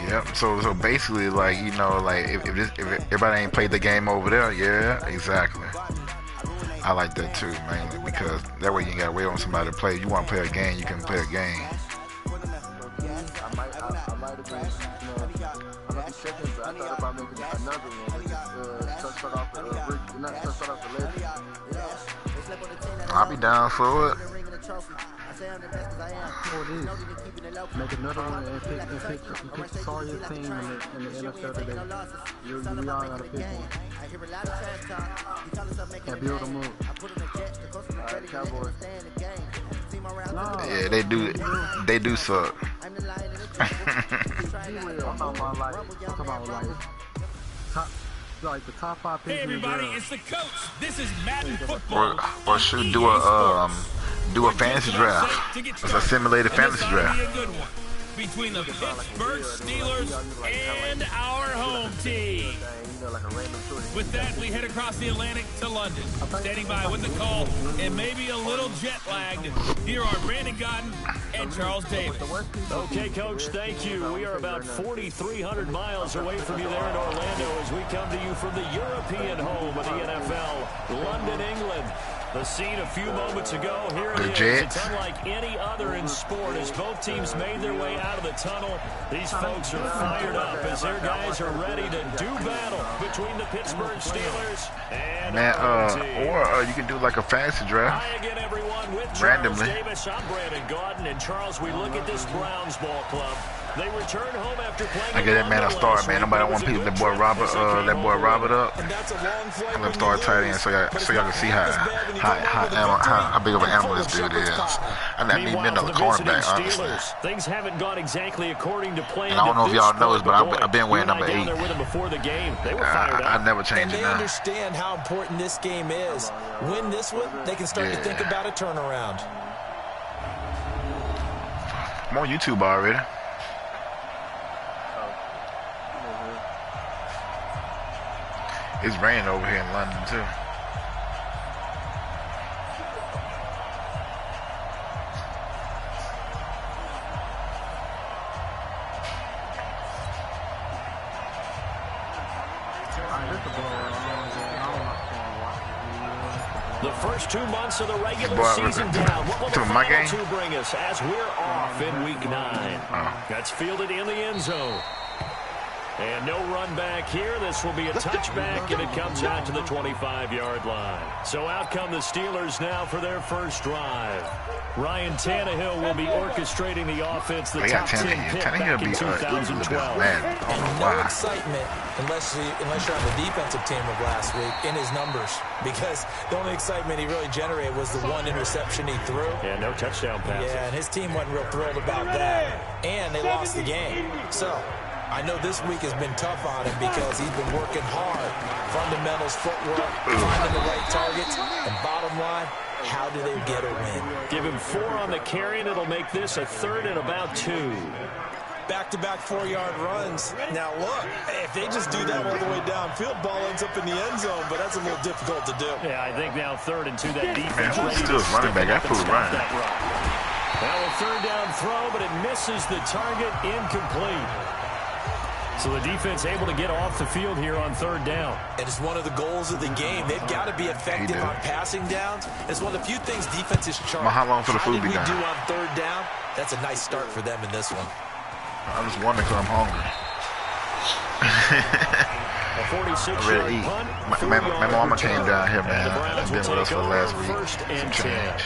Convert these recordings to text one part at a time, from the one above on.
Yep. So basically, like like if everybody ain't played the game over there, yeah, exactly. I like that too, mainly because that way you ain't gotta wait on somebody to play. You want to play a game, you can play a game. I'll be down for it. Make another one and pick Sawyer's team in the NFL today. We all gotta pick one. And build them up. Cowboys. Yeah, they do suck. I'm talking about like the top 5 picks. Hey everybody, it's the coach. This is Madden Football. Or should do a fantasy draft. It's a simulated fantasy draft. Between the Pittsburgh Steelers and our home team. With that, we head across the Atlantic to London. Standing by with the call and maybe a little jet lagged. Here are Brandon Gaudin and Charles Davis. Okay, Coach, thank you. We are about 4,300 miles away from you there in Orlando as we come to you from the European home of the NFL, London, England. The scene a few moments ago, here it is. It's unlike any other in sport as both teams made their way out of the tunnel. These folks are fired up as their guys are ready to do battle between the Pittsburgh Steelers and or you can do like a fantasy draft. Hi again, everyone. With randomly. Charles Davis, I'm Brandon Gaudin, and Charles, we look at this Browns ball club. They return home after playing. I get that man a start, man. Nobody want people that boy Robert up. And let him start tight end so y'all can see how big of an animal this dude is. And that means another cornerback, honestly. Things haven't gone exactly according to plan. And I don't know if y'all know this, but I've been wearing number 8. I never changed it now. And they understand how important this game is. Win this one, they can start to think about a turnaround. I'm on YouTube already. It's raining over here in London too. The first 2 months of the regular season down. What will the final 2 bring us as we're off in week 9? That's fielded in the end zone. And no run back here. This will be a touchback, and it comes out to the 25-yard line. So out come the Steelers now for their first drive. Ryan Tannehill will be orchestrating the offense, the top 10 pick back in 2012. And no excitement unless you're on the defensive team of last week in his numbers, because the only excitement he really generated was the 1 interception he threw. Yeah, no touchdown passes. Yeah, and his team wasn't real thrilled about that. And they lost the game. So I know this week has been tough on him because he's been working hard. Fundamentals, footwork, finding the right targets, and bottom line, how do they get a win? Give him 4 on the carry, and it'll make this a 3rd and about 2. Back-to-back 4-yard runs. Now, look, if they just do that all the way downfield, ball ends up in the end zone, but that's a little difficult to do. Yeah, I think now 3rd and 2, that defense. Man, still running back. I put Ryan. Now a 3rd down throw, but it misses the target, incomplete. So the defense able to get off the field here on 3rd down. And it's one of the goals of the game. They've got to be effective on passing downs. It's one of the few things defenses charge. How long for the food be done? How did we do on 3rd down? That's a nice start for them in this one. I just wondering because I'm hungry. A 46-yard punt. My mama came down here, man. I've been with us for the last week. 1st and 10.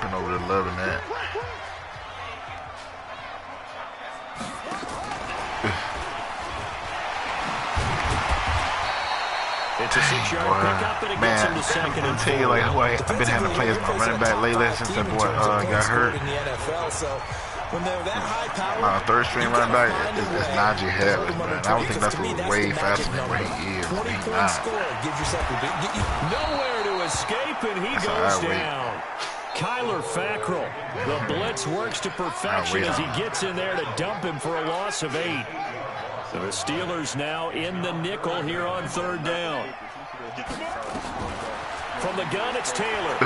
Been over there loving that. It's a 6-yard pickup, and it gets him to 2nd and 4. I tell you, like, who I've been having to play as my running back lately since that boy got hurt. When they're that high power, 3rd string running back is Najee Harris, man. I don't think that's way faster than where he is. 20-point score gives yourself nowhere to escape, and he goes down. Kyler Fackrell. The blitz works to perfection as he gets in there to dump him for a loss of 8. So the Steelers now in the nickel here on 3rd down. From the gun, it's Taylor.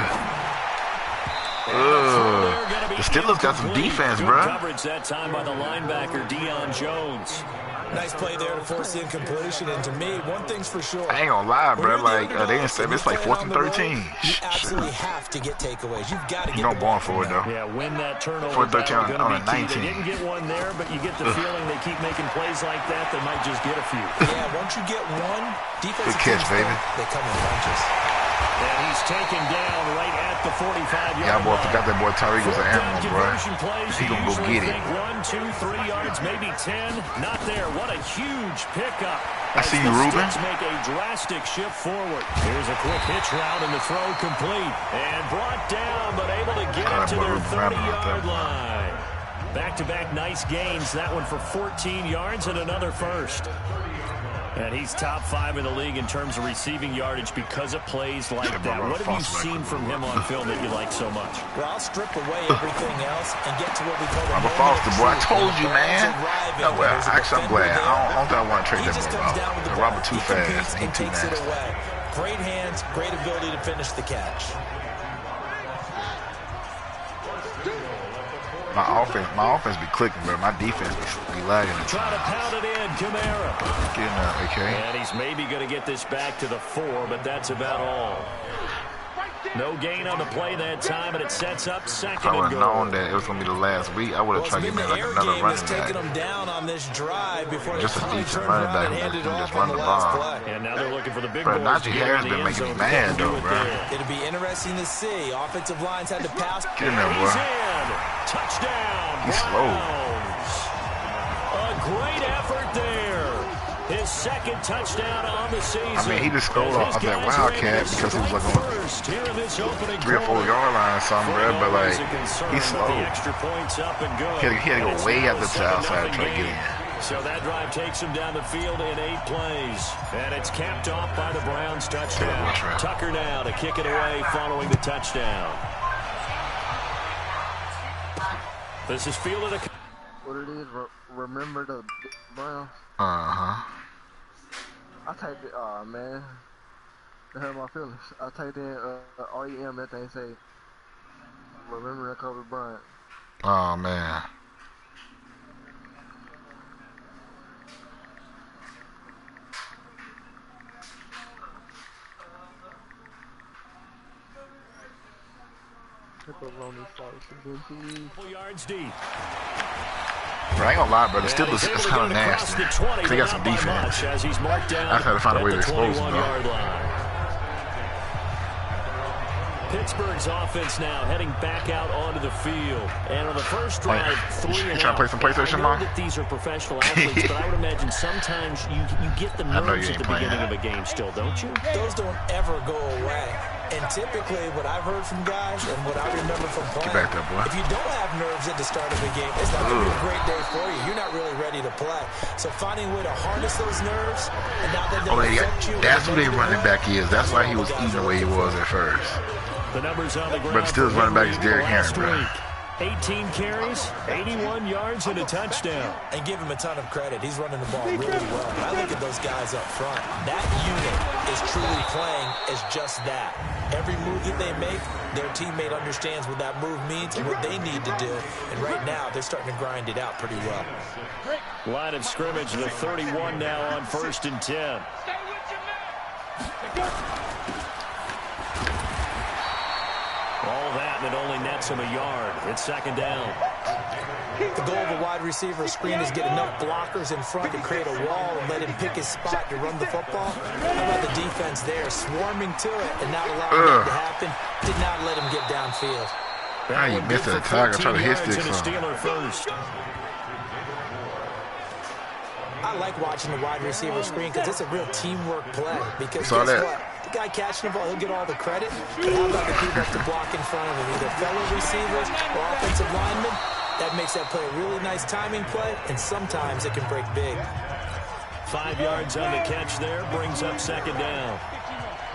The Steelers got some defense, bro. Coverage that time by the linebacker, Deion Jones. Nice play there to force the incompletion. And to me, one thing's for sure. I ain't gonna lie, bro. Like, they didn't say it's like 4th and 13. You absolutely have to get takeaways. You've got to get the ball for it, though. Yeah, win that turnover. 4th and 13 on a 19. They didn't get one there, but you get the feeling they keep making plays like that, they might just get a few. Yeah, once you get one, defensive good catch, baby. They come in bunches. And he's taken down right at the 45-yard line. Yeah, boy, forgot that boy Tyreek was an animal, bro. He gonna go get it. 1, 2, 3 yards, maybe 10. Not there. What a huge pickup. I see you, Ruben. Make a drastic shift forward. Here's a quick hitch route, and the throw complete. And brought down, but able to get it to their 30-yard line. Back-to-back nice gains. That one for 14 yards and another first. And he's top 5 in the league in terms of receiving yardage because of plays like that. What have you seen from him on film that you like so much? Well, I'll strip away everything else and get to what we call I'm a Foster, boy. I told you, man. No, well, actually, I'm glad. I don't think I want to trade that boy out. Robert too fast. He too nasty. Great hands, great ability to finish the catch. My offense be clicking, but my defense be lagging. Try to pound it in, Kamara. Get in there, AK. And he's maybe going to get this back to the 4, but that's about all. No gain on the play that time, and it sets up second and goal. If I would have known that it was going to be the last week, I would have tried to get me like another running back. Just a decent running back who can just run the ball. And now they're looking for the big boys. But Najee Harris been making me mad, though, bro. It'll be interesting to see. Offensive lines had to pass. Get in there, boy. Touchdown. He's slow. A great effort there. His second touchdown on the season. I mean, he just scored off that Wildcat because he was like on the 3 or 4 yard line or something, bro. But like, he's slow. He had to go way out the outside to try to get in. So that drive takes him down the field in 8 plays. And it's capped off by the Browns touchdown. Tucker now to kick it away following the touchdown. This is fielded. What it is, remember the Browns? I typed it, oh man, that hurt my feelings. I typed in REM, that thing say, remember that Kobe Bryant. Oh man. Yards deep. Bro, I ain't gonna lie, bro. The Steelers is kind of nasty. They got some defense. I try to find a way to expose them, though. Pittsburgh's offense now heading back out onto the field. And on the first drive, 3 you trying to play some PlayStation, I know that these are professional athletes, but I would imagine sometimes you get the nerves at the beginning of a game still, don't you? Those don't ever go away. And typically, what I've heard from guys and what I remember from playing, get back there, boy. If you don't have nerves at the start of the game, it's not going to be a great day for you. You're not really ready to play. So finding a way to harness those nerves, and now that they'll affect you. That's who their running back is. That's why he was eating the way he was at first. The numbers on the ground. But still, his running back is Derrick Henry, bro. 18 carries, 81 yards, and a touchdown. And give him a ton of credit. He's running the ball really well. But I look at those guys up front. That unit is truly playing as just that. Every move that they make, their teammate understands what that move means and what they need to do. And right now, they're starting to grind it out pretty well. Line of scrimmage, the 31 now on 1st and 10. All that, and it only nets him a yard. It's 2nd down. The goal of a wide receiver screen is get enough blockers in front to create a wall and let him pick his spot to run the football. How about the defense there, swarming to it and not allowing that to happen? Did not let him get downfield. Now you missed that target. I'm trying to hit sticks first. I like watching the wide receiver screen because it's a real teamwork play. Because guess what? The guy catching the ball, he'll get all the credit. But how about the people to block in front of him, either fellow receivers or offensive linemen? That makes that play a really nice timing play, and sometimes it can break big. 5 yards on the catch there, brings up 2nd down.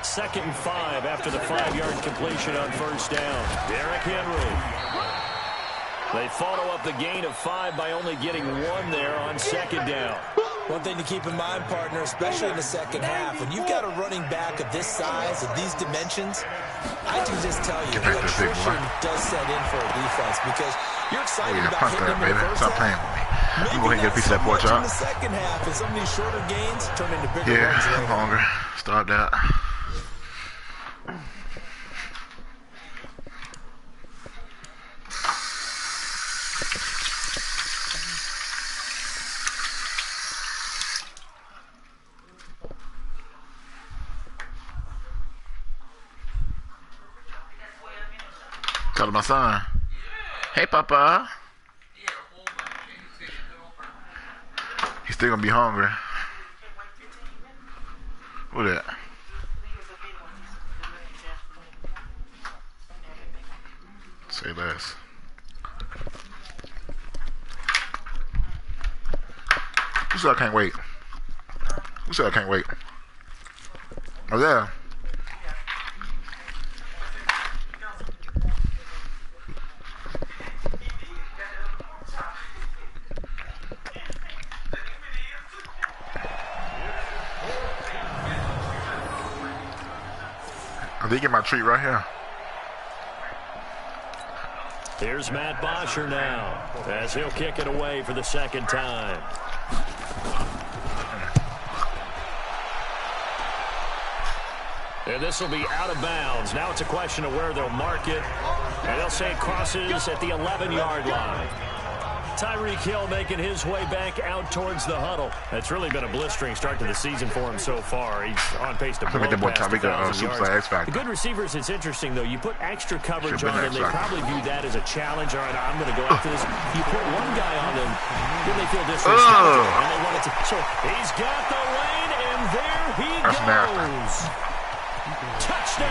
2nd and 5 after the 5-yard completion on 1st down. Derrick Henry. They follow up the gain of 5 by only getting 1 there on 2nd down. One thing to keep in mind, partner, especially in the second half, when you've got a running back of this size, of these dimensions, I can just tell you, the attrition does set in for a defense because you're excited about hitting him in the first half. Playing with me. I'm going to get a piece of that pork chop. In the second half, and some of these shorter gains turn into bigger runs. Yeah, I'm hungry. Start that. Tell my son. Hey, Papa. He's still gonna be hungry. What that? Say less. Who said I can't wait? Who said I can't wait? Oh yeah. I did get my treat right here. Here's Matt Bosher now, as he'll kick it away for the second time. And this will be out of bounds. Now it's a question of where they'll mark it. And they'll say it crosses at the 11-yard line. Tyreek Hill making his way back out towards the huddle. It's really been a blistering start to the season for him so far. He's on pace to blow past 1,000 yards. The good receivers, it's interesting, though. You put extra coverage on them, they probably view that as a challenge. All right, I'm going to go after this. You put one guy on them, then they feel disrespected. And they want it to. So he's got the lane, and there he goes. Touchdown!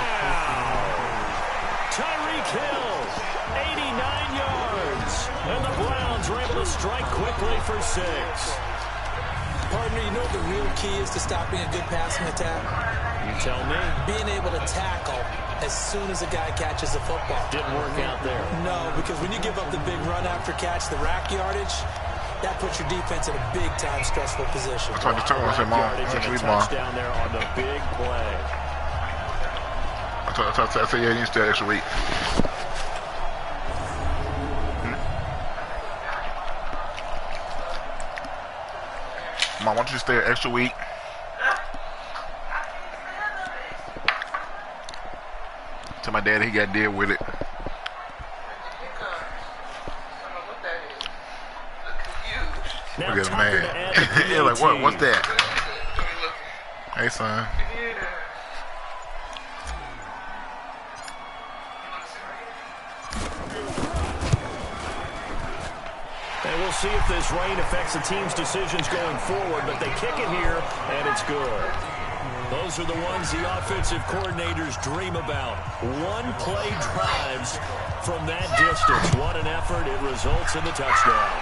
Tyreek Hill, 89 yards. And the Browns are able to strike quickly for 6. Partner, you know what the real key is to stopping a good passing attack? You tell me. Being able to tackle as soon as a guy catches the football. Didn't work out there. No, because when you give up the big run after catch, the rack yardage, that puts your defense in a big-time stressful position. I tried to turn on him, Mom. Touchdown there on the big play. I said, yeah, you need to stay extra week. Mom, why don't you stay an extra week? Tell my daddy he got to deal with it. Now, look at him, man. Yeah, like, what's that? Hey, son. And we'll see if this rain affects the team's decisions going forward, but they kick it here, and it's good. Those are the ones the offensive coordinators dream about. One-play drives from that distance. What an effort. It results in the touchdown.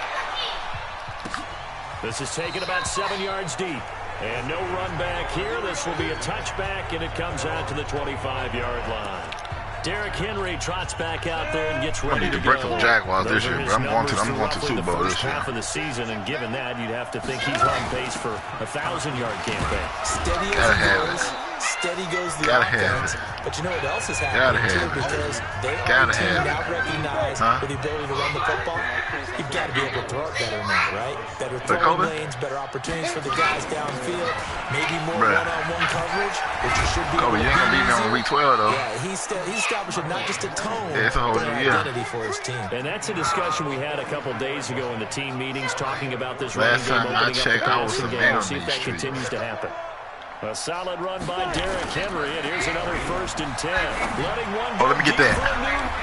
This is taken about 7 yards deep. And no run back here. This will be a touchback, and it comes out to the 25-yard line. Derrick Henry trots back out there and gets ready to go. Break from Jaguars this year, but I'm going to Super Bowl this year. Half of the season, and given that, you'd have to think he's on pace for a 1,000-yard campaign. Steady as he goes. Steady goes the offense. But you know what else is happening too? Because they are a team now recognized with the ability to run the football. You've got to be able to throw it better now, right? Better throwing lanes, better opportunities for the guys downfield. Maybe more one-on-one coverage, which you should be able to do. You ain't going to beat me on week 12, though. Yeah, he's establishing not just a tone, it's a whole but an identity for his team. And that's a discussion we had a couple days ago in the team meetings, talking about this running Last game time I opening checked, up I was the passing game. We'll see if that continues to happen. A solid run by Derrick Henry, and here's another 1st and 10. Letting one let me get that.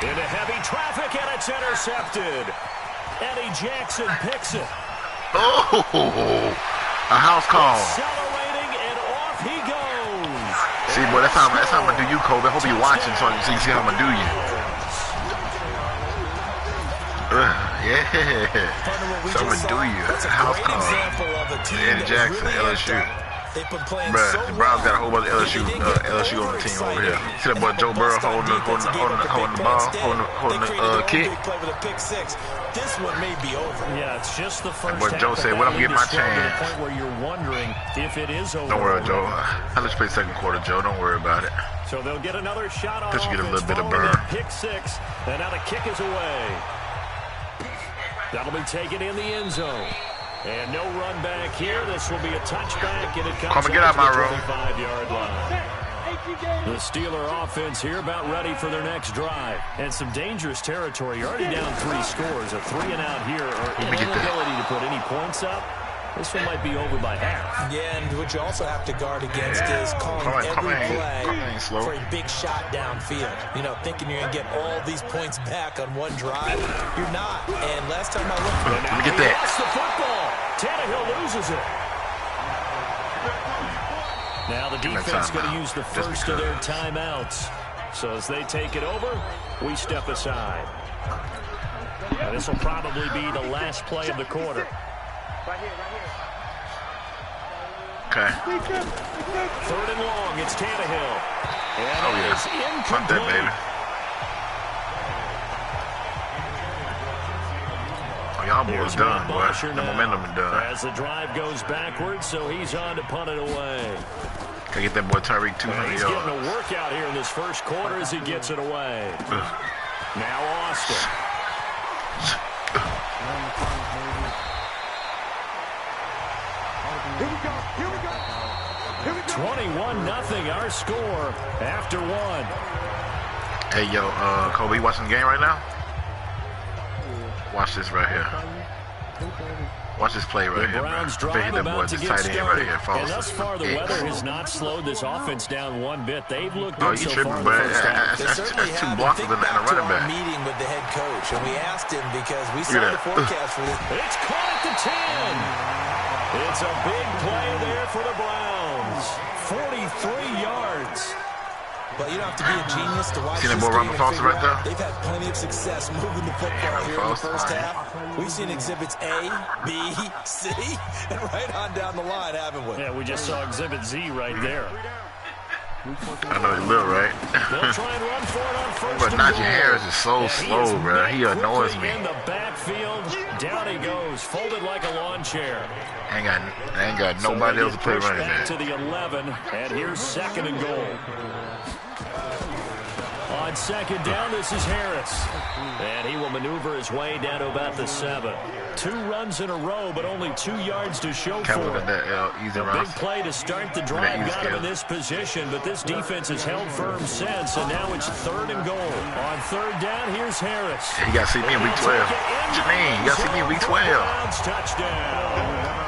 Into heavy traffic, and it's intercepted. Eddie Jackson picks it. Oh, a house call. Accelerating, and off he goes. See, boy, that's how I'm going to do you, Kobe. I hope you're watching so you can see how I'm going to do you. Yeah. So I'm going to do you. House call. Eddie Jackson, LSU. They've been playing Bruh, so the Browns got a whole bunch of well, LSU on the team over here. See that boy Joe Burrow holding the ball, holding the kick. This one may be over. Yeah, it's just the first half. But Joe said, "When I'm getting my chance." To the point where you're wondering if it is over. Don't worry, Joe. I'll just play second quarter, Joe. Don't worry about it. So they'll get another shot on Just get a little bit of burn. burn. Pick 6, and now the kick is away. That'll be taken in the end zone. And no run back here. This will be a touchback, and it comes get out to the my room. 25-yard line. The Steeler offense here about ready for their next drive. And some dangerous territory. You're already down 3 scores. A 3 and out here, or inability to put any points up. This one might be over by half. Yeah, and what you also have to guard against is calling every play for a big shot downfield. You know, thinking you're going to get all these points back on one drive. You're not. And last time I looked at it, let me get that. That's the football. Tannehill loses it. Now the defense going to use the first of their timeouts. So as they take it over, we step aside. Now this will probably be the last play of the quarter. Okay. 3rd and long. It's Tannehill. And it is incomplete. Fuck that, baby. Oh, y'all boys done, boy. The momentum is done. As the drive goes backwards, so he's on to punt it away. Can get that boy Tyreek 200 yards. He's getting a workout here in this first quarter as he gets it away. Now Austin. 21-0 our score after 1. Hey, yo, Kobe, you watching the game right now? Watch this right here. Watch this play right here, bro. Drive about to get started. Right here, and thus far, the weather has not slowed this offense down one bit. They've looked good so far in the first half. That's 2 blockers and a running back. Meeting with the head coach, and we asked him because we saw the forecast for this. It's caught at the 10. It's a big play there for the Browns. 43 yards. But you don't have to be a genius to watch this game and figure out. They've had plenty of success moving the football here in the first half. We've seen exhibits A, B, C, and right on down the line, haven't we? Yeah, we just saw exhibit Z right there. I know he's little, right? They'll try and run for it on first. But Najee Harris is so slow, bro. He annoys me. In the backfield, down he goes, folded like a lawn chair. I ain't got nobody else to play running back. To the 11, and here's 2nd and goal. On 2nd down, this is Harris. And he will maneuver his way down to about the 7. 2 runs in a row, but only 2 yards to show for it. A big play to start the drive got him in this position, but this defense has held firm since, and now it's 3rd and goal. On 3rd down, here's Harris. You got to see me in week 12. What you mean? You got to see me in week 12. Touchdown.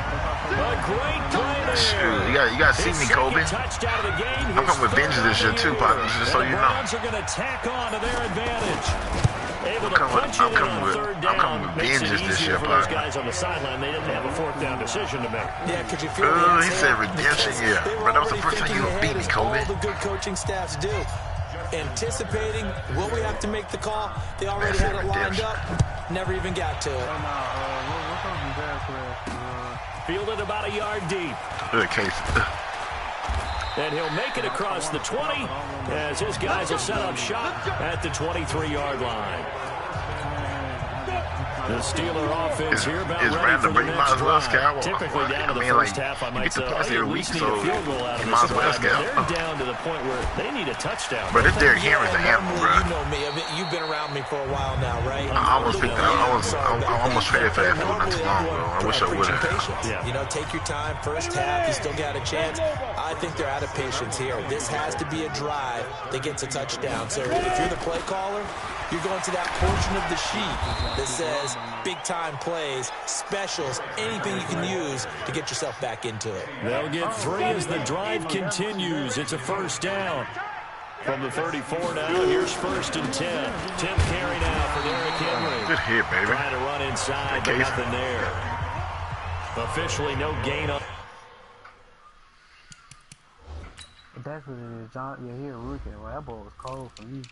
A great play there. Shoot, you got to see me, Kobe. I'm coming with vengeance this year, too, partner, just so you know. Browns are going to tack on to their advantage. I'm coming with vengeance this year, for those guys on the sideline. They didn't have a 4th down decision to make. Yeah, could you feel he said redemption, yeah. But that was the first time you beat me, Kobe. All the good coaching staffs do. Anticipating, will we have to make the call? They already had it lined up. Never even got to it. Fielded about a yard deep. Good case. And he'll make it across the 20 as his guys will set up shop at the 23-yard line. The Steeler offense here about ready for the next drive. Typically down to the first half, I might say, oh, you at least need a field goal out of this drive. They're down to the point where they need a touchdown. But this Derrick Henry's the animal, bro. You know me. I mean, you've been around me for a while now, right? I almost traded for that for not too long ago. I wish I would have. Yeah. You know, take your time. First half, you still got a chance. I think they're out of patience here. This has to be a drive that gets a touchdown. So if you're the play caller, you're going to that portion of the sheet that says big-time plays, specials, anything you can use to get yourself back into it. They'll get 3 as the drive continues. It's a 1st down. From the 34 now, here's 1st and 10. 10th carry now for Derrick Henry. Good hit, baby. Trying to run inside, but nothing there. Officially no gain on. That's what it is, John. Yeah, he a rookie. Well, that ball was cold for me.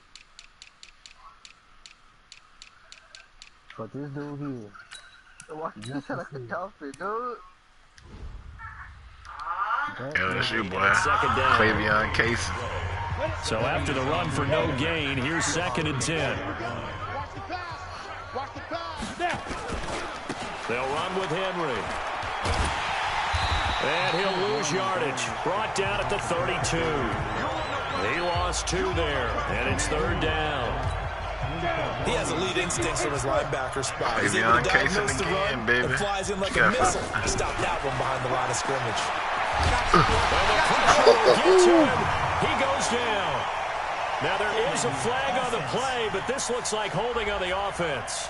But this dude here. Why you sound like a dolphin, dude? LSU, boy. Clavion Casey. So after the run for no gain, here's 2nd and 10. They'll run with Henry. And he'll lose yardage. Brought down at the 32. He lost 2 there, and it's 3rd down. He has elite instincts from his linebacker spot. He's able to diagnose the run and flies in like a missile. Stop that one behind the line of scrimmage. And the pressure will get to him. He goes down. Now there is a flag on the play, but this looks like holding on the offense.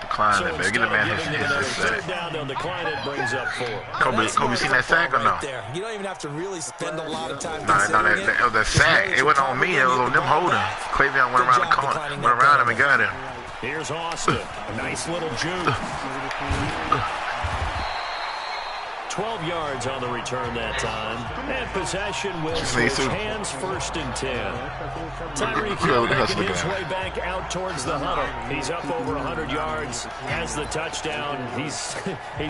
Decline it, baby. Get the man his sack. Down, they'll decline it, brings up 4. Kobe seen that sack or no? You don't even have to really spend a lot of time that sack. It wasn't on me. It was on them holding. Clavion went around the corner, went around him and got him. Here's Austin. A nice little juke. 12 yards on the return that time. And possession will switch hands, 1st and 10. Tyreek Hill making his way back out towards the huddle. He's up over 100 yards, has the touchdown. He's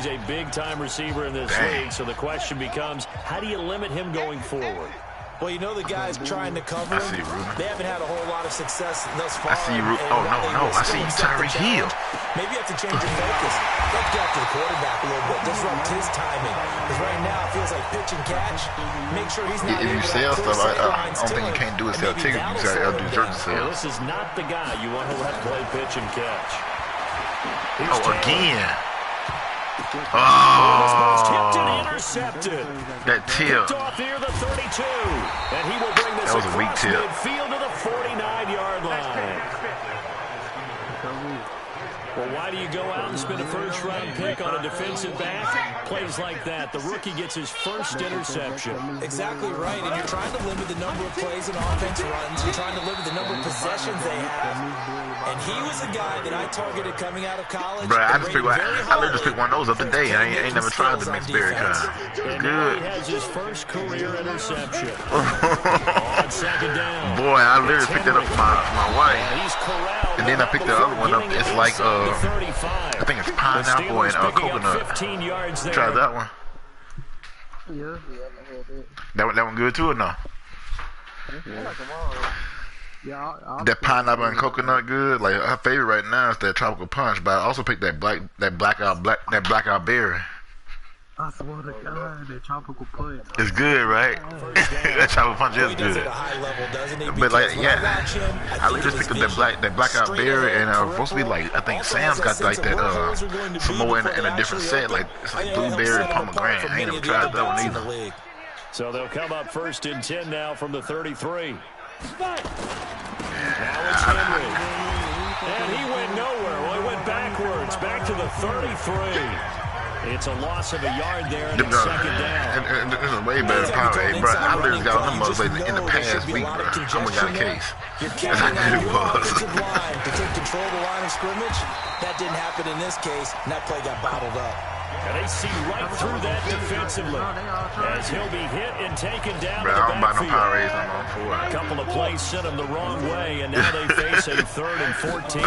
a big-time receiver in this league, so the question becomes, how do you limit him going forward? Well, you know the guys trying to cover him. They haven't had a whole lot of success thus far. I see you. Oh, no. I see you, Tyreek Hill. Maybe you have to change your focus. You have to get after the quarterback a little bit. Disrupt his timing. Because right now it feels like pitch and catch. Make sure he's not if you sell stuff, I don't think you can't do is sell tickets. You got to do jersey sales. Well, this is not the guy you want to let play pitch and catch. Again. Tipped and intercepted. That tip. Off here, the 32. And he will bring this across midfield to the 49-yard line. Well, why do you go out and spend a first-round pick on a defensive back? Plays like that. The rookie gets his first interception. Exactly right. And you're trying to limit the number of plays and offense runs. You're trying to limit the number of possessions they have. And he was the guy that I targeted coming out of college. Bro, I literally just picked one of those up today, and I ain't never tried the mixed berry kind. It's good. He has his first career interception. On 2nd down. Boy, I literally picked that up for my wife. And then I picked the other one up. It's like, I think it's pineapple and coconut. Try that one. Yeah. That one good too or no? Yeah, that pineapple and coconut good. Like her favorite right now is that tropical punch, but I also picked that blackout berry. I swear to God, that tropical punch. It's good, right? That tropical punch is good. But like, yeah, I just picked up that blackout berry, and supposed to be like, I think Sam's got like that some more in a different set, like it's like blueberry pomegranate. I ain't never tried that one either. So they'll come up 1st and 10 now from the 33. Now it's Henry. And he went nowhere. Well, he went backwards, back to the 33. It's a loss of a yard there, and it's 2nd down. And this is way better than Powerade, bro. I literally got them mugs like in the past week, bro. Someone got a case. That's how good it was. To take control of the line of scrimmage, that didn't happen in this case, and that play got bottled up. And they see right through that defensively as he'll be hit and taken down. Bro, I don't buy no Powerades no more for it. A couple of plays sent him the wrong way, and now they face a 3rd and 14.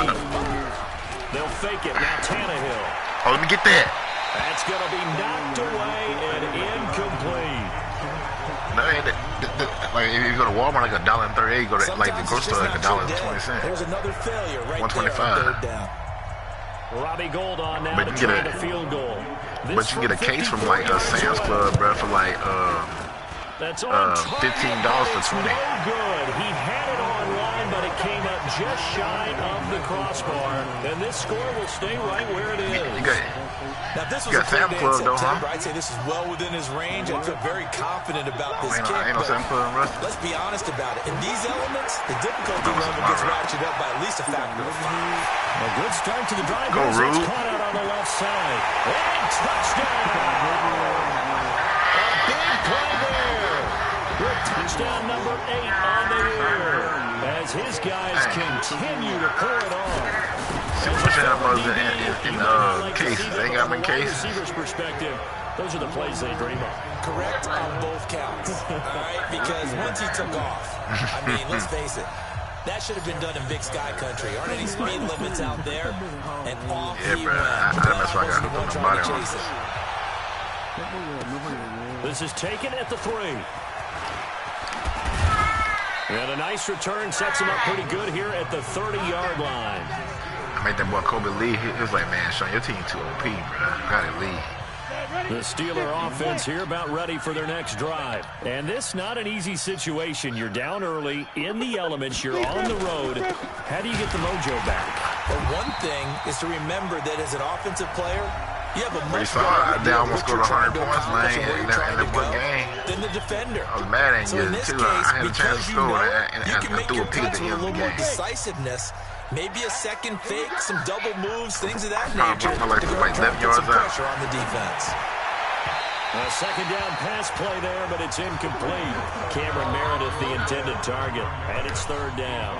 They'll fake it. Now Tannehill. Oh, let me get that. That's going to be knocked away and incomplete. No, like if you go to Walmart, like $1.38, you go to like the grocery store, like $1.20. There's another failure right $1.25. there. Robbie Gould on now to try the field goal. But you can get a case from like Sam's Club, bro, for like that's $15 for $20. No good. He had it online, but it came up just shy of the crossbar. And this score will stay right where it is. Now, this was a Sam's Club, though, huh? I'd say this is well within his range. I feel very confident about this kick. Ain't no Sam's Club, bro. Let's be honest about it. In these elements, the difficulty level gets ratcheted up by at least a factor of 5. A good start to the drive. Go, Rube. Caught out on the left side. And touchdown! A big play there. With touchdown number 8 on the year. As his guys continue to pour it on. See what you have in cases. They ain't got them in cases. Receiver's perspective, those are the plays they dream of. Correct on both counts. All right? Because once he took off, I mean, let's face it. That should have been done in Big Sky Country. Aren't any speed limits out there? And off he went. That's why I got hooked on the body. This is taken at the 3. And a nice return sets him up pretty good here at the 30-yard line. I made that boy Kobe Lee. He was like, man, Sean, your team too OP, bro. Gotta leave. The Steeler offense here about ready for their next drive. And this not an easy situation. You're down early, in the elements, you're on the road. How do you get the mojo back? Well, one thing is to remember that as an offensive player, you have a much they almost scored 100 points, man, in that one game. Than the defender. I was mad at you, too. I had a chance to score, and I threw a pick at the end of the game. Decisiveness. Maybe a second fake, some double moves, things of that nature to put some pressure on the defense. A second down pass play there, but it's incomplete. Cameron Meredith, the intended target, and it's third down.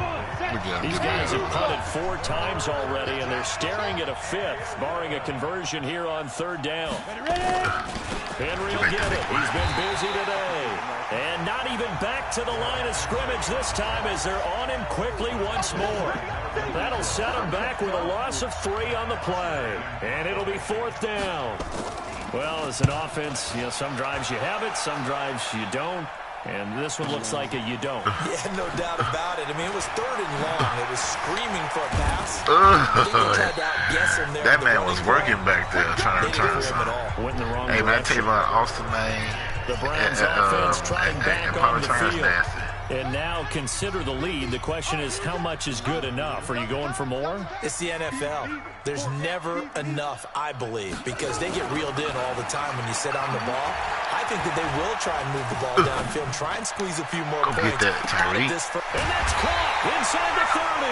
These guys have punted 4 times already, and they're staring at a 5th, barring a conversion here on third down. Henry will get it. He's been busy today. And not even back to the line of scrimmage this time as they're on him quickly once more. That'll set him back with a loss of 3 on the play. And it'll be 4th down. Well, as an offense, you know, some drives you have it, some drives you don't. And this one looks like a you don't. Yeah, no doubt about it. I mean, it was 3rd and long. It was screaming for a pass. That man was working back there trying to return something. Went in the wrong hey, man, direction. Tavon Austin, man. The Browns offense trying back on the field. Nasty. And now consider the lead. The question is, how much is good enough? Are you going for more? It's the NFL. There's never enough, I believe, because they get reeled in all the time when you sit on the ball. I think that they will try and move the ball downfield and try and squeeze a few more points. Get that, Tyree. And that's caught inside the 30.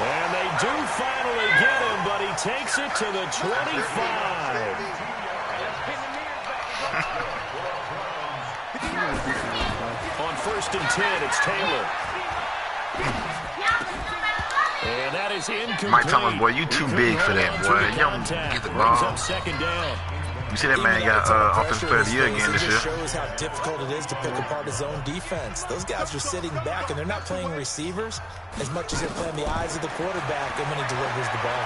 And they do finally get him, but he takes it to the 25. On 1st and 10, it's Taylor. And that is incomplete. Mike Thomas, boy, you too big for that, boy. You don't get the ball. Second down. You see that man got offensive player of the year again this year. It shows how difficult it is to pick apart his own defense. Those guys are sitting back, and they're not playing receivers as much as they're playing the eyes of the quarterback and when he delivers the ball.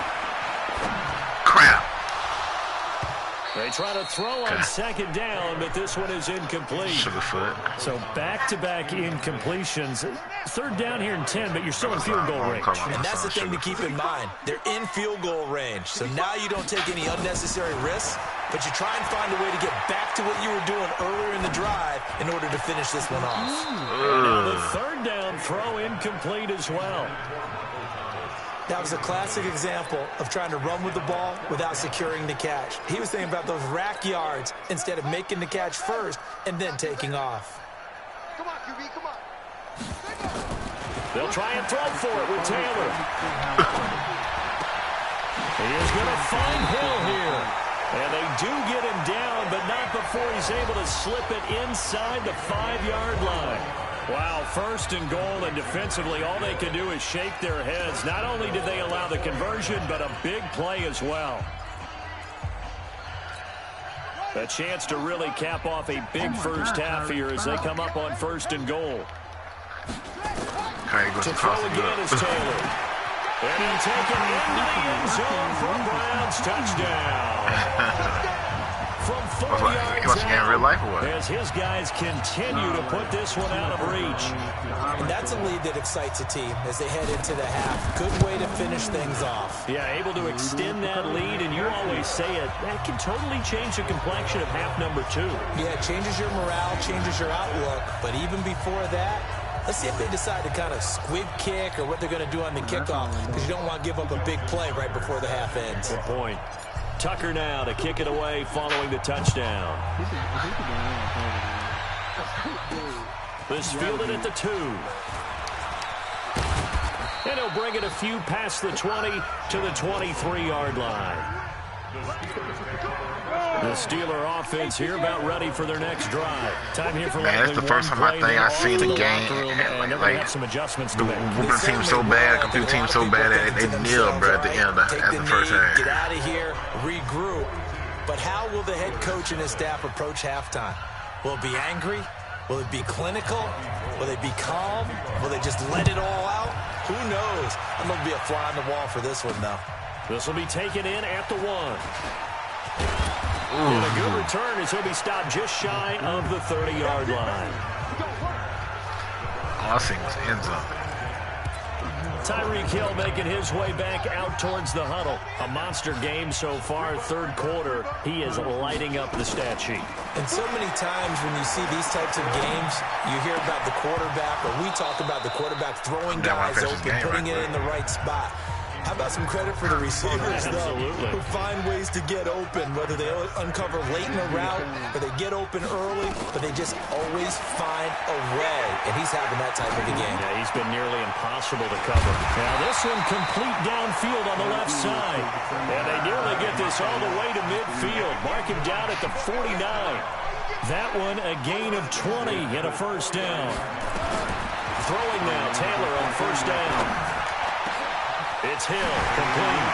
Crap. They try to throw on second down, but this one is incomplete. Sugarfoot. So back-to-back incompletions. 3rd down here in 10, but you're still in field goal range. And that's the thing to keep in mind. They're in field goal range. So now you don't take any unnecessary risks, but you try and find a way to get back to what you were doing earlier in the drive in order to finish this one off. And now the 3rd down throw incomplete as well. That was a classic example of trying to run with the ball without securing the catch. He was thinking about those rack yards instead of making the catch first and then taking off. Come on, QB, come on. They'll try and throw for it with Taylor. He is going to find Hill here. And they do get him down, but not before he's able to slip it inside the 5-yard line. Wow, 1st and goal, and defensively all they can do is shake their heads. Not only did they allow the conversion, but a big play as well. A chance to really cap off a big first half here as they come up on 1st and goal. To throw again is Taylor. And he taken into the end zone for a Browns touchdown. From 40 yards out, real life or what? as his guys continue to put this one out of reach. And that's a lead that excites a team as they head into the half. Good way to finish things off. Yeah, able to extend that lead, and you always say it, that can totally change the complexion of half number 2. Yeah, it changes your morale, changes your outlook, but even before that, let's see if they decide to kind of squib kick or what they're going to do on the kickoff, because you don't want to give up a big play right before the half ends. Good point. Tucker now to kick it away following the touchdown. This fielded at the 2. And he'll bring it a few past the 20 to the 23-yard line. The Steeler offense here about ready for their next drive. Time here for man, that's the first time I think I've seen the game. Like some adjustments to make. The team so bad, computer team so bad that they kneel, bro, at the end of the first half. Get out of here, regroup. But how will the head coach and his staff approach halftime? Will it be angry? Will it be clinical? Will they be calm? Will they just let it all out? Who knows? I'm going to be a fly on the wall for this one, though. This will be taken in at the 1. And a good return as he'll be stopped just shy of the 30-yard line. All I seen was end zone. Tyreek Hill making his way back out towards the huddle. A monster game so far, third quarter. He is lighting up the stat sheet. And so many times when you see these types of games, you hear about the quarterback, or we talk about the quarterback throwing guys open, putting it in the right spot. How about some credit for the receivers, though, who find ways to get open, whether they uncover late in a route or they get open early, but they just always find a way. And he's having that type of a game. Yeah, he's been nearly impossible to cover. Now this one complete downfield on the left side. And they nearly get this all the way to midfield. Mark him down at the 49. That one a gain of 20 and a first down. Throwing now, Taylor on first down. It's Hill, complete.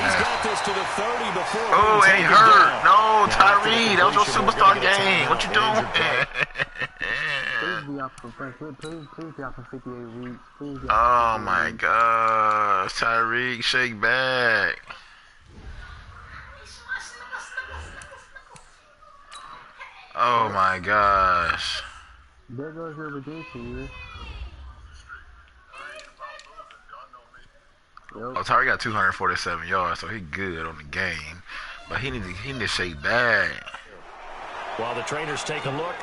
He's got this to the 30 before. Oh, and he hurt. No, Tyree, that was your superstar game. What you doing? Oh my gosh, Tyreek, shake back. Oh my gosh. There goes your redemption. Oh, Tyreek got 247 yards, so he good on the game. But he need to shake back. While the trainers take a look,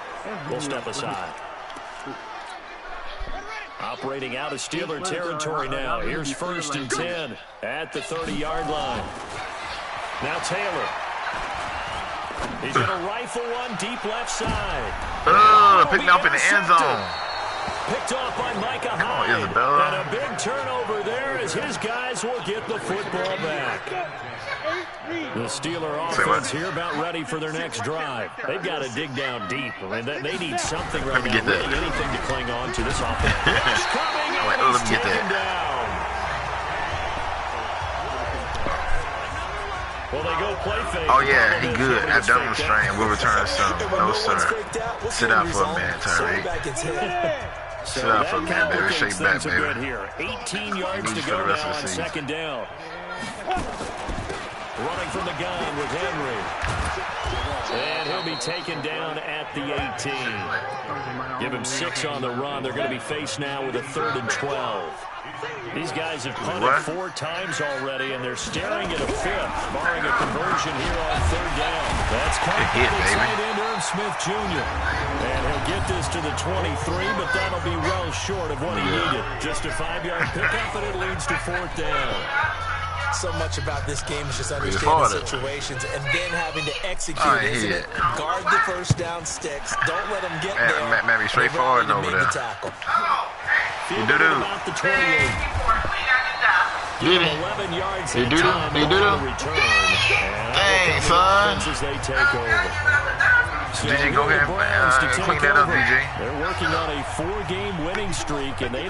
we'll step aside. Operating out of Steeler territory now. Here's 1st and 10 at the 30-yard line. Now Taylor. He's going to rifle one deep left side. Picking up in the end zone. Picked off by Micah Hyde. And a big turnover there as his guys will get the football back. The Steeler offense here about ready for their next drive. They've got to dig down deep. I mean, they need something right now. Really anything to cling on to. This offense is coming and he's taken down. Well, they go play fake. Oh, yeah, he good. Abdominal strain. We'll return soon. No, sir. Sit out for a minute, Tyreek. Sit out for a minute, baby. Shake back, baby. Here. 18 yards to go now on second down. Running from the gun with Henry. And he'll be taken down at the 18. Give him 6 on the run. They're going to be faced now with a 3rd and 12. These guys have punted 4 times already, and they're staring at a 5th, barring a conversion here on 3rd down. That's confident tight end Irv Smith Jr. And he'll get this to the 23, but that'll be well short of what he needed. Just a 5-yard pickup, and it leads to 4th down. So much about this game is just understanding situations and then having to execute, isn't it? Guard the first down sticks. Don't let them get there. Maybe straightforward over there. You do about the 28. Did he? 11 yards He do do? He do do? Dang, son. They take over. DJ, go ahead and clean that up, DJ. They're working on a 4-game winning streak, and they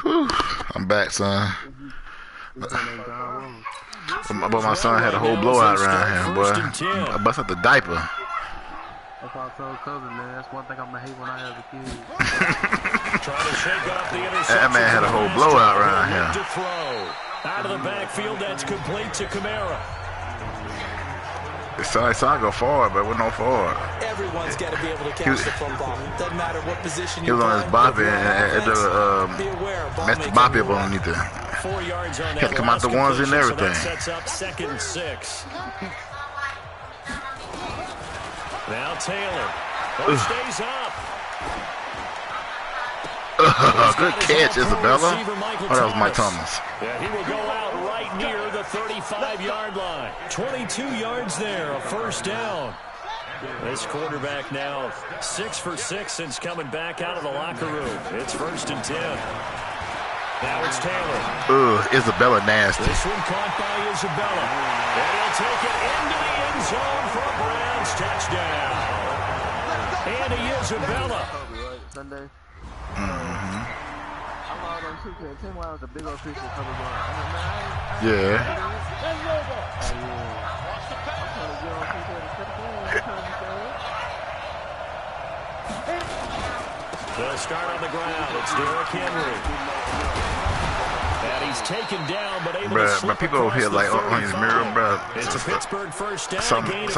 Whew. I'm back, son. But my son had a whole blowout around him, boy. I bust out the diaper. That's why I told cousin, man. That's one thing I'm gonna hate when I have a kid. That man had a whole blowout around him. Out of the backfield, that's complete to Kamara. His son go forward, but we're no forward. Everyone's got to be able to catch the football. Doesn't matter what position he was on his boppy and messed the boppy up underneath it. 4 yards on that. Had to come out the ones and everything. So that sets up 2nd and 6. Now Taylor. Stays up. Good catch, Isabella. Oh, that was Mike Thomas. Yeah, he will go out right near the 35-yard line. 22 yards there, a first down. This quarterback now 6 for 6 since coming back out of the locker room. It's 1st and 10. Now it's Taylor. Isabella nasty. This one caught by Isabella. And he'll take it into the end zone for a Browns touchdown. Andy Isabella. Sunday. Yeah. They'll start on the ground. It's Derrick Henry. And he's taken down, but able to slip people over here like on his mirror, bro. It's a Pittsburgh first down. Something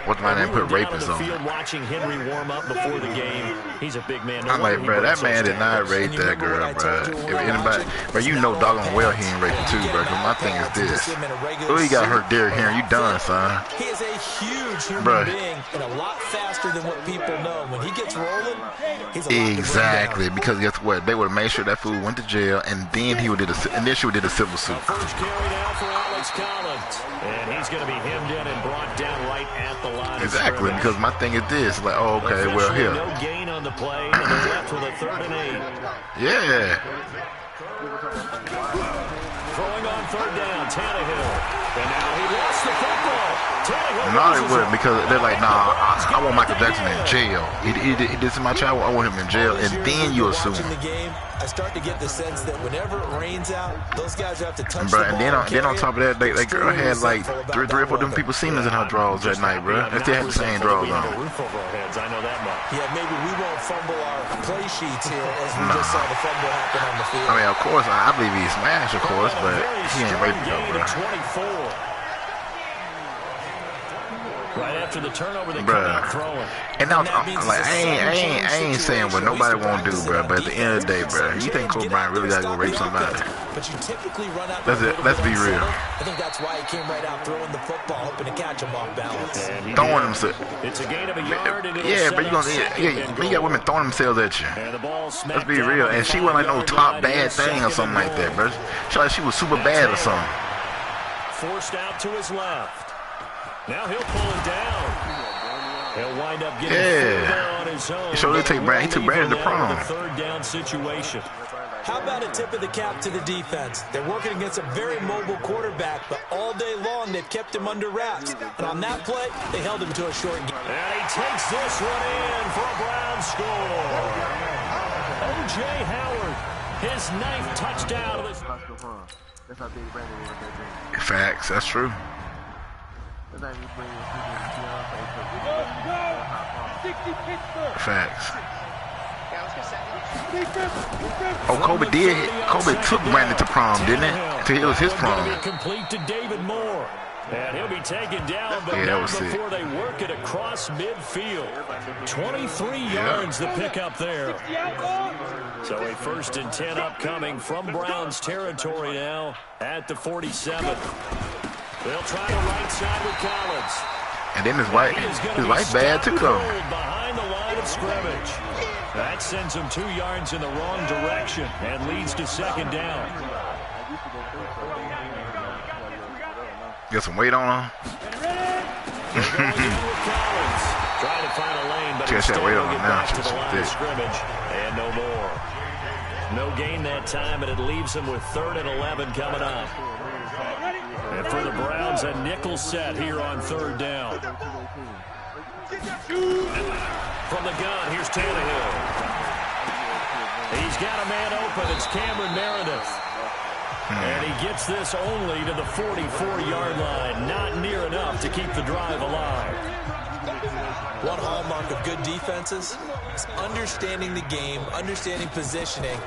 what's my name? Put rapists on. Field watching Henry warm up before the game. He's a big man. I'm like, bro, that man did not rape that girl, bro. If anybody, bro, you know doggone well he ain't raping too, bro. Cause my thing is this. Oh, he got hurt Derrick Henry. You done, son. He is a huge human being and a lot faster than what people know. When he gets rolling, he's a lot exactly. Because guess what? They would have made sure that fool went to jail, and then he would did a civil suit. First carry down for Alex Collins, and he's going to be hemmed in and brought down right at the line. Exactly, because my thing is this, like, oh, okay, well, here. No gain on the play, and they're left with a 3rd and 8. Yeah. Throwing on 3rd down, Tannehill. And now he lost the football. No, they wouldn't, because they're like, nah, I want Michael Jackson in jail. He did this to my child. I want him in jail, and then you assume. The game, I start to get the sense that whenever it rains out, those guys have to touch the ball. And then on top of that, that girl had like three or four different people Siemens in her drawers that night, bro. They still had the same drawers on. I know that much. Yeah, maybe we won't fumble our play sheets here as we just saw the fumble happen on the field. I mean, of course, I believe he smashed, of course, but he ain't raping though, bro. 24. Right after the turnover, they come out throwing. And now, like, I ain't saying what nobody won't do, bro. But at the end of the day, bro, you think Kobe Bryant really gotta go rape somebody? But you typically run out. Let's be real. I think that's why he came right out throwing the football, hoping to catch him off balance. Throwing himself. It's a gain of a yard. Yeah, but you got women throwing themselves at you. Let's be real. And she wasn't like no top bad thing or something like that, bro. She was super bad or something. Forced out to his left. Now he'll pull it down. He'll wind up getting on his own. He took Brandon to prom. Third down situation. How about a tip of the cap to the defense? They're working against a very mobile quarterback, but all day long they've kept him under wraps. And on that play, they held him to a short game. And he takes this one in for a Brown score. O.J. Howard, his 9th touchdown. That's how big Brandon is. Facts, that's true. Facts. Oh, Kobe took Brandon to prom, didn't it? It was his prom. Complete to David Moore. And he'll be taken down, but not before they work it across midfield. 23 yards the pickup there. So a 1st and 10 upcoming from Browns territory now at the 47. They'll try the right side with Collins. And then his wife's bad too, though. Behind the line of scrimmage. That sends him 2 yards in the wrong direction and leads to 2nd down. Get some weight on him. Trying to find a lane, but he's still weight going on to get him now. back to the line of scrimmage. And no more. No gain that time, and it leaves him with 3rd and 11 coming up. And for the Browns, a nickel set here on 3rd down. From the gun, here's Tannehill. He's got a man open. It's Cameron Meredith. And he gets this only to the 44-yard line. Not near enough to keep the drive alive. One hallmark of good defenses is understanding the game, understanding positioning,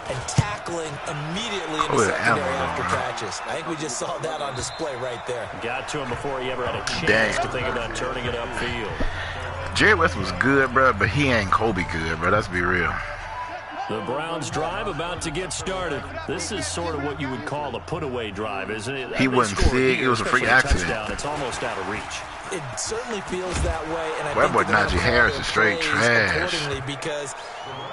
and tackling immediately in the secondary after catches. I think we just saw that on display right there. Got to him before he ever had a chance to think about turning it upfield. Jerry West was good, bro, but he ain't Kobe good, bro. Let's be real. The Browns drive about to get started. This is sort of what you would call a put-away drive, isn't it? He wasn't sick. It was a freak accident. It's almost out of reach. It certainly feels that way, and I think boy Najee Harris is straight trash. Because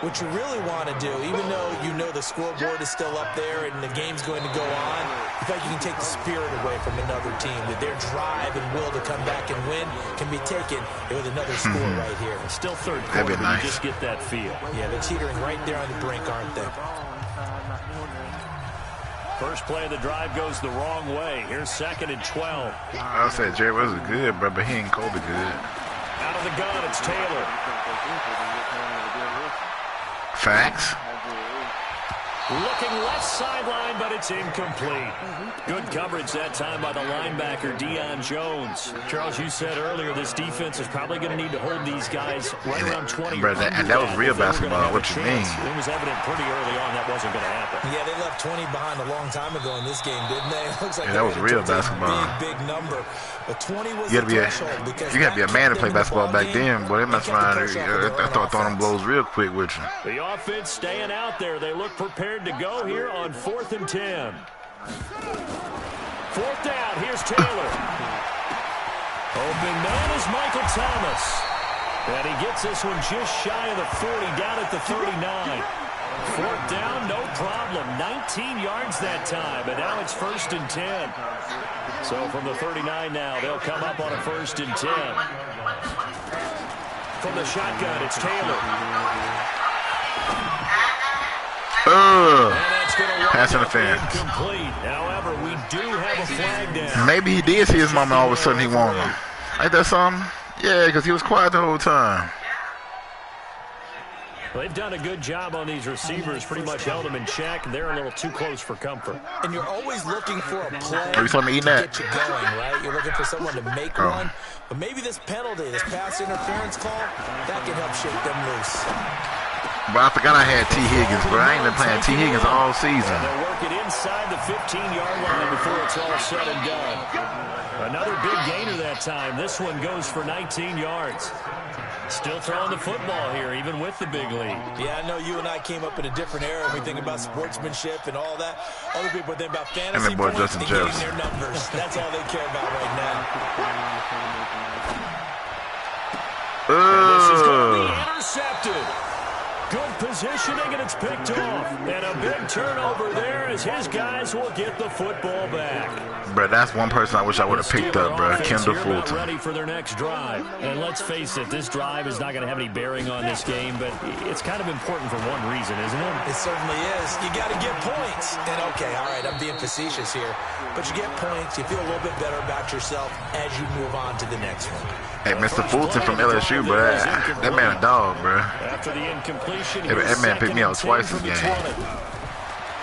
what you really want to do, even though you know the scoreboard is still up there and the game's going to go on, in fact, you can take the spirit away from another team. That their drive and will to come back and win can be taken with another score right here. Still third quarter, but you just get that feel. Yeah, they're teetering right there on the brink, aren't they? First play of the drive goes the wrong way. Here's 2nd and 12. I said Jerry West is good, bro, but he ain't Kobe good. Out of the gun, it's Taylor. Facts. Looking left sideline, but it's incomplete. Good coverage that time by the linebacker, Deion Jones. Charles, you said earlier this defense is probably going to need to hold these guys right around 20. And that was real basketball. What you mean? It was evident pretty early on that wasn't going to happen. Yeah, they left 20 behind a long time ago in this game, didn't they? It looks like that was real basketball. Big number. But 20 was you got to be a man to play basketball back then, boy. They mess around. I start throwing them blows real quick with you. The offense staying out there. They look prepared to go here on 4th and 10. 4th down. Here's Taylor. Open man is Michael Thomas. And he gets this one just shy of the 40, down at the 39. 4th down, no problem. 19 yards that time, and now it's 1st and 10. So from the 39 now, they'll come up on a 1st and 10. From the shotgun, it's Taylor. Pass interference. However, we do have a flag down. Maybe he did see his mama all of a sudden he wanted him. Ain't that something? Yeah, because he was quiet the whole time. Well, they've done a good job on these receivers, pretty much held them in check. They're a little too close for comfort. And you're always looking for a play to get you going, right? You're looking for someone to make one. But maybe this penalty, this pass interference call, that can help shake them loose. But I forgot I had T. Higgins, bro. I ain't been playing T. Higgins all season. And they're working inside the 15-yard line before it's all said and done. Another big gainer that time. This one goes for 19 yards. Still throwing the football here, even with the big lead. Yeah, I know you and I came up in a different era. We think about sportsmanship and all that. Other people think about fantasy points and getting their numbers. That's all they care about right now. And this is going to be intercepted. Good positioning, and it's picked off. And a big turnover there as his guys will get the football back. Bro, that's one person I wish I would have picked up, bro. Kendall Fulton. Ready for their next drive. And let's face it, this drive is not going to have any bearing on this game, but it's kind of important for one reason, isn't it? It certainly is. You got to get points. And okay, all right, I'm being facetious here, but you get points, you feel a little bit better about yourself as you move on to the next one. Hey, Mr. Fulton from LSU, bro. That man a dog, bro. After the incompletion, that man picked me up twice this game.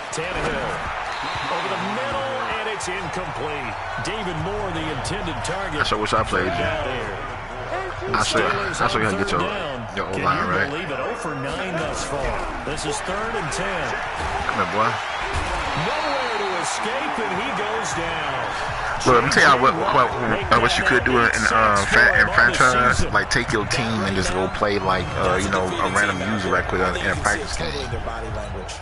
Tannehill over the middle, and it's incomplete. David Moore, the intended target. I sure wish I played you. I show you how to get your O-line right. Can you believe it? 0 for 9 thus far. This is 3rd and 10. Come here, boy. Nowhere to escape, and he goes down. Look, let me tell you what you could do in franchise, like take your team and just go play like a random user right quick in a practice game.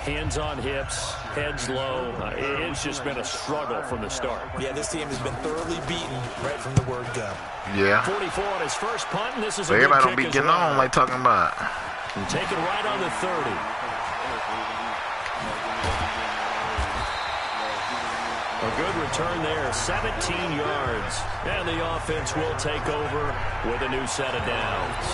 Hands on hips, heads low. It's just been a struggle from the start. Yeah, this team has been thoroughly beaten right from the word go. Yeah. 44 on his first punt, and this is everybody don't be getting on like talking about. Take it right on the 30. A good return there, 17 yards. And the offense will take over with a new set of downs.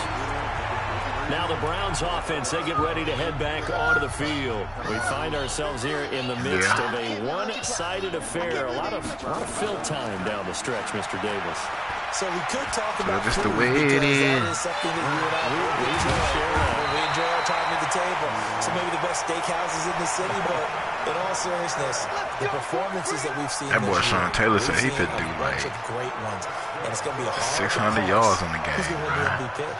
Now the Browns offense, they get ready to head back onto the field. We find ourselves here in the midst of a one-sided affair. A lot of fill time down the stretch, Mr. Davis. So we could talk about just the way it is. That is something that you and I we enjoy our time at the table. So maybe the best steakhouses in the city, but in all seriousness, the performances that we've seen. That boy Sean Taylor said he could do like great ones. And it's going to be a 600 yards on the game.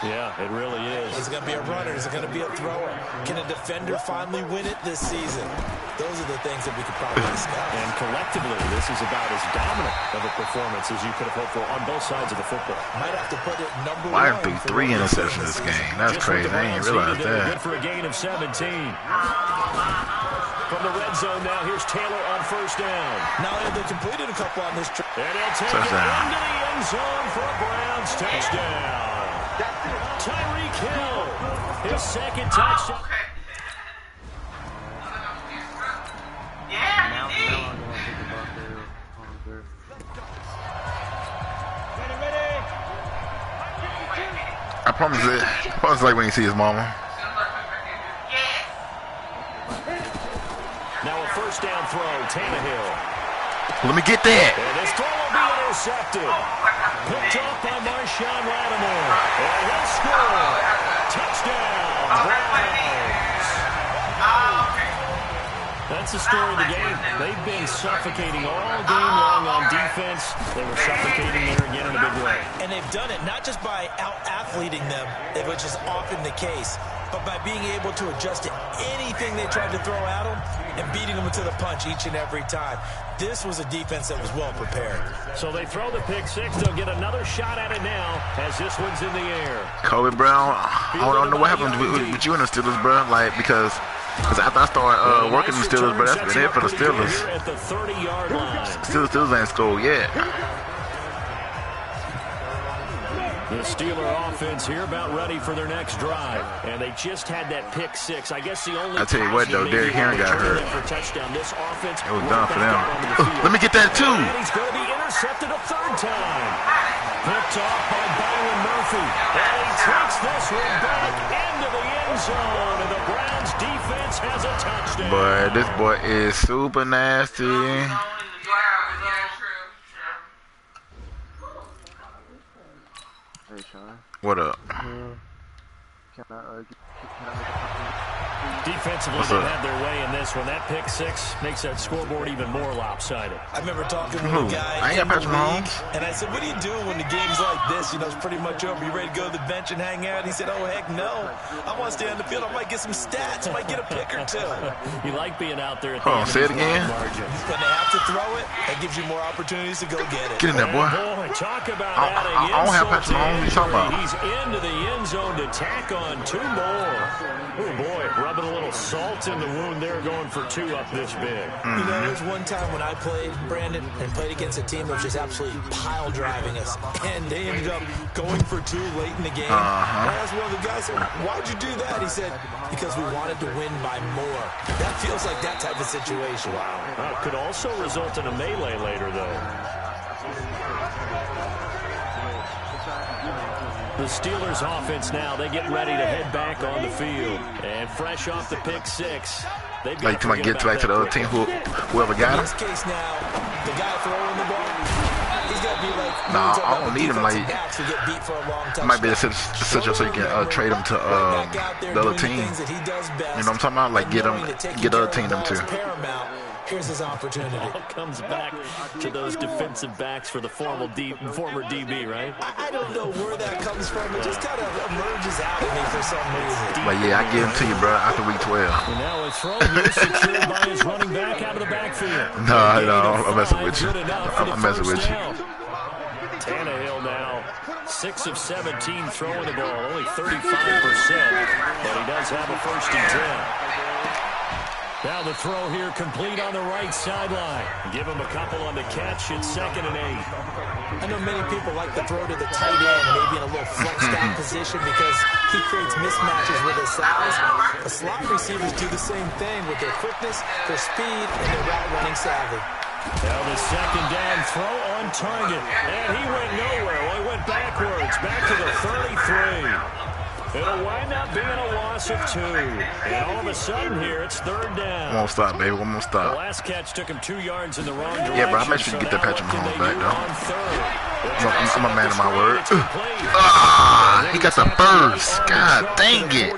Yeah, it really is. Is it going to be a runner? Is it going to be a thrower? Can a defender finally win it this season? Those are the things that we could probably discuss. And collectively, this is about as dominant of a performance as you could have hoped for on both sides of the football. Might have to put it number Why one. threw 3 interceptions this game? That's crazy. I didn't realize that. Good for a gain of 17. From the red zone now, here's Taylor on first down. Now they completed a couple on this trip. And he'll take it into the end zone for a Browns touchdown. Tyreek Hill, his second touchdown. I promise it. I promise like when you see his mama. Now a first down throw, Tannehill. Let me get that. And this throw will be intercepted. Picked off by Marshawn Lattimore. And he'll score. Touchdown, Browns. That's the story of the game. They've been suffocating all game long on defense. They were suffocating there again in a big way. And they've done it not just by out-athleting them, which is often the case, but by being able to adjust to anything they tried to throw at them and beating them to the punch each and every time. This was a defense that was well prepared. So they throw the pick six. They'll get another shot at it now as this one's in the air. Kobe Brown, I don't know what happened with you and the Steelers, bro. Like, because after I started working the Steelers, bro, that's been it for the Steelers. At the 30-yard line. Steelers ain't scored yet. The Steeler offense here about ready for their next drive. And they just had that pick six. I guess the only I tell you what, though, Derrick Henry got hurt. For touchdown. This offense it was done for them. Let me get that, too. And he's going to be intercepted a third time. Picked off by Byron Murphy. And he takes this one back into the end zone. And the Browns defense has a touchdown. But this boy is super nasty. Hey, Sean. What up? Can I make a Defensively, they had their way in this one. That pick six makes that scoreboard even more lopsided. I remember talking with a guy I ain't got Patrick Mahomes. And I said, what do you do when the game's like this? You know, it's pretty much over. You ready to go to the bench and hang out? He said, oh, heck no. I want to stay on the field. I might get some stats. I might get a pick or two. You like being out there at the end say it again. When they have to throw it, that gives you more opportunities to go get it. Get in there, boy. Talk about adding I don't have Patrick Mahomes. What you talking about? He's into the end zone to tack on 2 more. Oh, boy, rubbing a little salt in the wound there, going for 2 up this big. You know, there was one time when I played, Brandon, and played against a team that was just absolutely pile driving us, and they ended up going for 2 late in the game. And I asked one of the guys, why'd you do that? He said, because we wanted to win by more. That feels like that type of situation. Wow. Could also result in a melee later, though. The Steelers offense now, they get ready to head back on the field. And fresh off the pick six, they've got to get back to the other team, whoever got him. In this case now, the guy throwing the ball, he's got to be like, nah, I don't need him. Like, it might be a situation so you can trade him to the other team. You know what I'm talking about? Like, get the other team them too. Here's his opportunity. All comes back to those defensive backs for the former DB, right? I don't know where that comes from. It just kind of emerges out of me for some reason. But yeah, I give him to you, bro, after week 12. And now a throw here secured by his running back out of the backfield. No, I'm messing with you. I'm messing with you. Tannehill now 6 of 17 throwing the ball, only 35%, but he does have a 1st and 10. Now the throw here complete on the right sideline. Give him a couple on the catch. It's 2nd and 8. I know many people like to throw to the tight end, maybe in a little flexed out position because he creates mismatches with his size. The slot receivers do the same thing with their quickness, their speed, and their route running savvy. Now the 2nd down throw on target. And he went nowhere. Well, he went backwards, back to the 33. It'll wind up being a loss of 2. And all of a sudden here, it's 3rd down. One more stop, baby. One more stop. The last catch took him 2 yards in the wrong direction. Yeah, but I make sure you get that Patrick Mahomes back, though. I'm a man of my word. He got the burst. God dang it.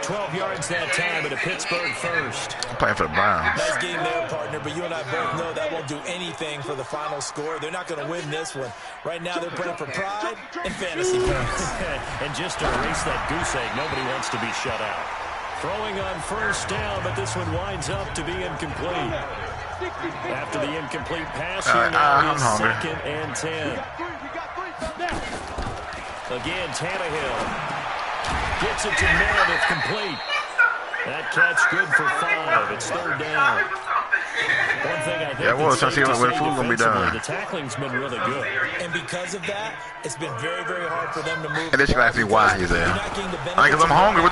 12 yards that time at a Pittsburgh first. I'm playing for the Browns. Nice game there, partner, but you and I both know that won't do anything for the final score. They're not going to win this one. Right now, they're playing for pride and fantasy points. And just to erase that goose egg, nobody wants to be shut out. Throwing on first down, but this one winds up to be incomplete. After the incomplete pass, here now is 2nd and 10. Again, Tannehill gets it to Meredith, complete. That catch good for 5. It's 3rd down. One thing I think the tackling's been really good. And because of that, it's been very, very hard for them to move. And this should ask me why he's there. Because I'm hungry. What